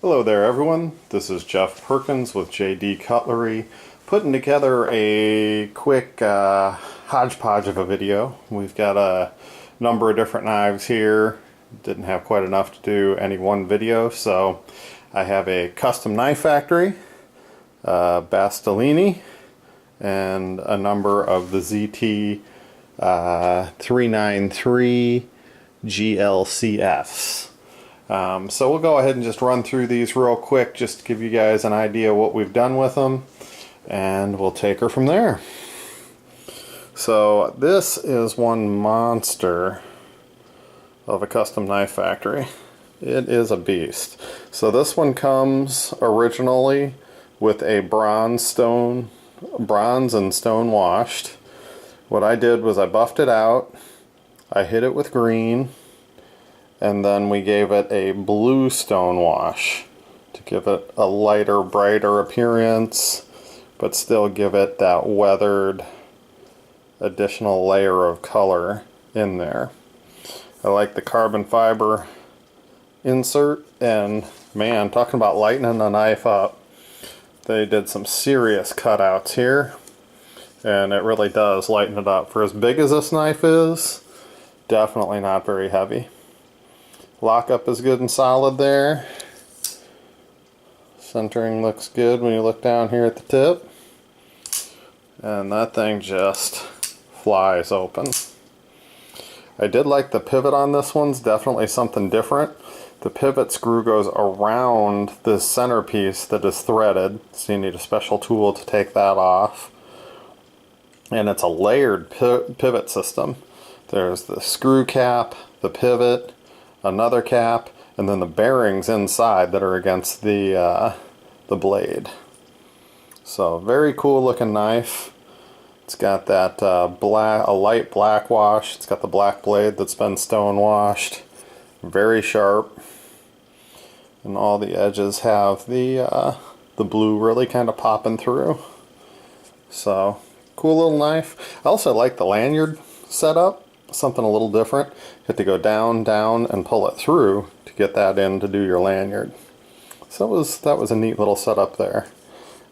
Hello there everyone, this is Jeff Perkins with JD Cutlery, putting together a quick hodgepodge of a video. We've got a number of different knives here. Didn't have quite enough to do any one video, so I have a custom knife factory, Bastilini, and a number of the ZY0393GLCFs. So we'll go ahead and just run through these real quick just to give you guys an idea what we've done with them, and we'll take her from there. So this is one monster of a custom knife factory. It is a beast. So this one comes originally with a bronze and stone washed. What I did was I buffed it out, I hit it with green, and then we gave it a blue stone wash to give it a lighter, brighter appearance, but still give it that weathered additional layer of color in there. I like the carbon fiber insert, and man, talking about lightening the knife up, they did some serious cutouts here, and it really does lighten it up. For as big as this knife is, definitely not very heavy. Lockup is good and solid there. Centering looks good when you look down here at the tip. And that thing just flies open. I did like the pivot on this one's definitely something different. The pivot screw goes around this centerpiece that is threaded, so you need a special tool to take that off. And it's a layered pivot system. There's the screw cap, the pivot, another cap, and then the bearings inside that are against the blade. So very cool looking knife. It's got that a light black wash. It's got the black blade that's been stone washed. Very sharp, and all the edges have the blue really kind of popping through. So cool little knife. I also like the lanyard setup. Something a little different. You have to go down, down, and pull it through to get that in to do your lanyard. So that was a neat little setup there.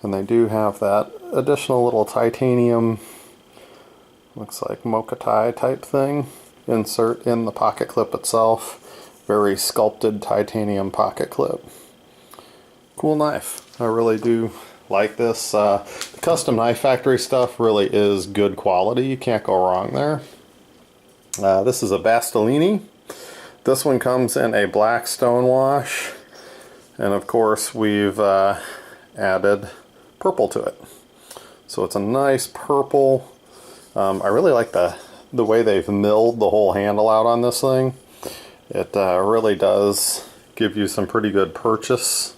And they do have that additional little titanium, looks like mocha tie type thing, insert in the pocket clip itself. Very sculpted titanium pocket clip. Cool knife. I really do like this. The custom knife factory stuff really is good quality. You can't go wrong there. This is a Bastilini. This one comes in a black stone wash, and of course we've added purple to it. So it's a nice purple. I really like the way they've milled the whole handle out on this thing. It really does give you some pretty good purchase,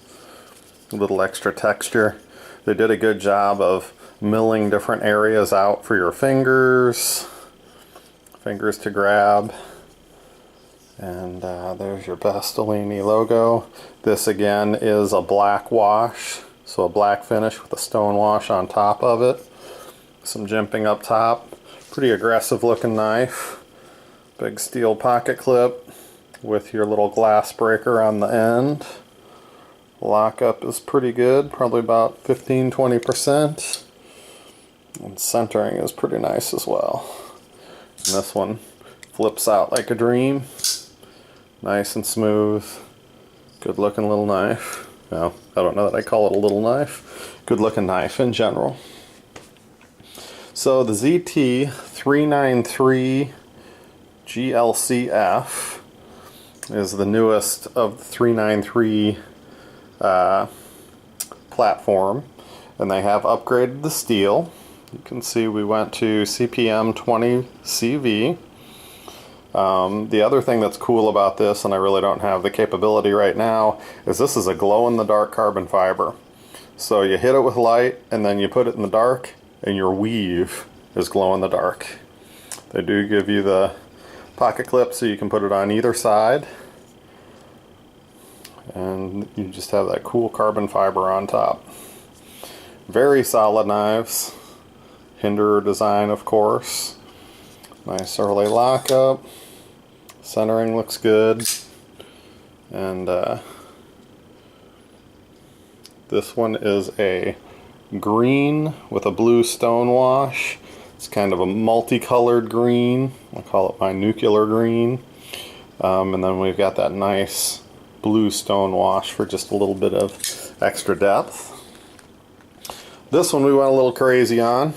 a little extra texture. They did a good job of milling different areas out for your fingers to grab. And there's your Bastilini logo. This again is a black wash, so a black finish with a stone wash on top of it. Some jimping up top. Pretty aggressive looking knife. Big steel pocket clip with your little glass breaker on the end. Lockup is pretty good, probably about 15-20%. And centering is pretty nice as well. And this one flips out like a dream. Nice and smooth. Good looking little knife. Well, I don't know that I call it a little knife. Good looking knife in general. So the ZY0393GLCF is the newest of the 393 platform. And they have upgraded the steel. You can see we went to CPM 20 CV. The other thing that's cool about this, and I really don't have the capability right now, is this is a glow-in-the-dark carbon fiber. So you hit it with light, and then you put it in the dark, and your weave is glow-in-the-dark. They do give you the pocket clip so you can put it on either side. And you just have that cool carbon fiber on top. Very solid knives. Hinderer design, of course. Nice early lockup. Centering looks good. And This one is a green with a blue stonewash. It's kind of a multicolored green. I call it my nuclear green. And then we've got that nice blue stonewash for just a little bit of extra depth. This one we went a little crazy on.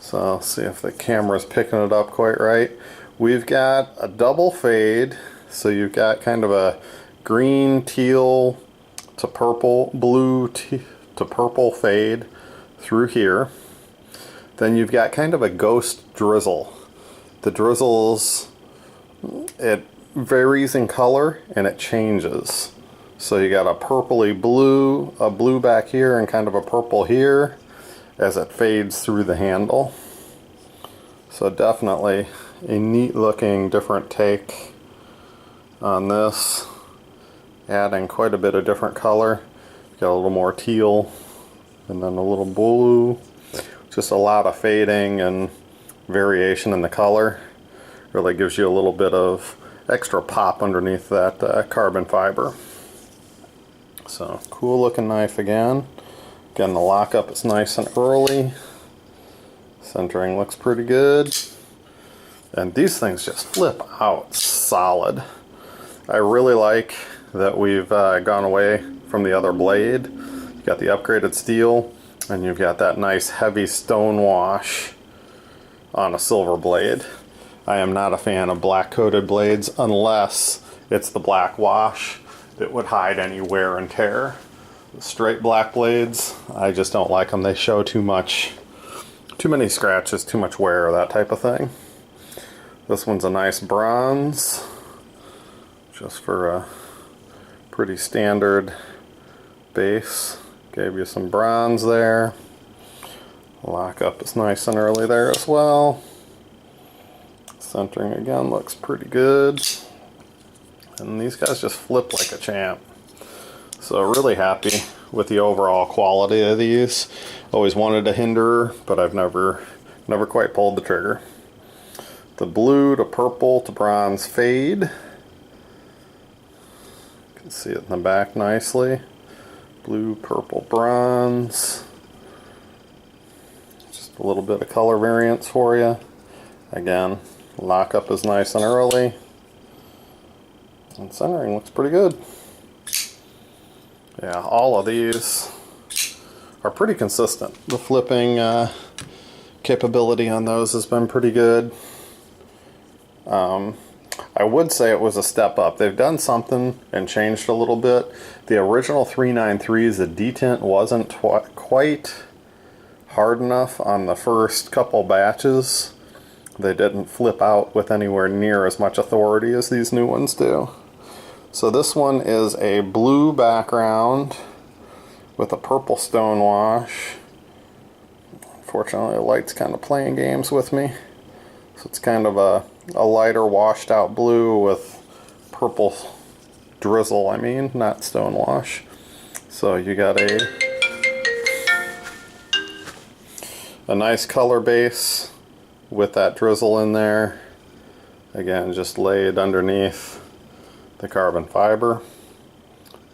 So I'll see if the camera's picking it up quite right. We've got a double fade. So you've got kind of a green, teal to purple, blue to purple fade through here. Then you've got kind of a ghost drizzle. The drizzles, it varies in color and it changes. So you got a purpley blue, a blue back here, and kind of a purple here as it fades through the handle. So definitely a neat looking different take on this, adding quite a bit of different color. Got a little more teal and then a little blue. Just a lot of fading and variation in the color. Really gives you a little bit of extra pop underneath that carbon fiber. So cool looking knife again. Again, the lockup is nice and early. Centering looks pretty good. And these things just flip out solid. I really like that we've gone away from the other blade. You've got the upgraded steel, and you've got that nice heavy stone wash on a silver blade. I am not a fan of black coated blades unless it's the black wash that would hide any wear and tear. The straight black blades, I just don't like them. They show too many scratches, too much wear, that type of thing. This one's a nice bronze, just for a pretty standard base. Gave you some bronze there. Lockup is nice and early there as well. Centering again looks pretty good. And these guys just flip like a champ. So really happy with the overall quality of these. Always wanted a hinderer, but I've never quite pulled the trigger. The blue to purple to bronze fade. You can see it in the back nicely. Blue, purple, bronze. Just a little bit of color variance for you. Again, lockup is nice and early. And centering looks pretty good. Yeah, all of these are pretty consistent. The flipping capability on those has been pretty good. I would say it was a step up. They've done something and changed a little bit. The original 393s, the detent wasn't quite hard enough on the first couple batches. They didn't flip out with anywhere near as much authority as these new ones do. So this one is a blue background with a purple stone wash. Unfortunately, the light's kind of playing games with me. So it's kind of a lighter washed out blue with purple drizzle, not stone wash. So you got a nice color base with that drizzle in there. Again, just laid underneath the carbon fiber.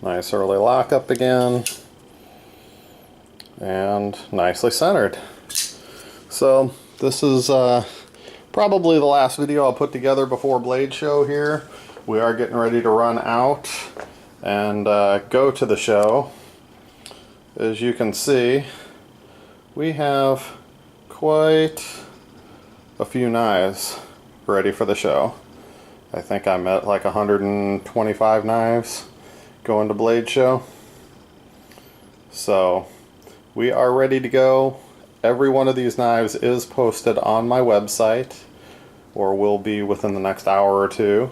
Nice early lockup again. And nicely centered. So this is probably the last video I'll put together before Blade Show here. We are getting ready to run out and go to the show. As you can see, we have quite a few knives ready for the show. I think I'm at like 125 knives going to Blade Show. So we are ready to go. Every one of these knives is posted on my website, or will be within the next hour or two.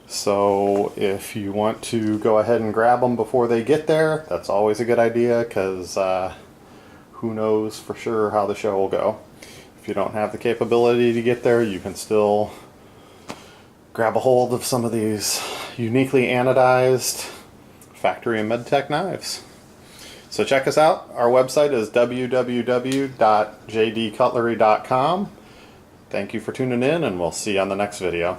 So if you want to go ahead and grab them before they get there, that's always a good idea, because who knows for sure how the show will go. If you don't have the capability to get there, you can still grab a hold of some of these uniquely anodized factory and medtech knives. So check us out. Our website is www.jdcutlery.com. Thank you for tuning in, and we'll see you on the next video.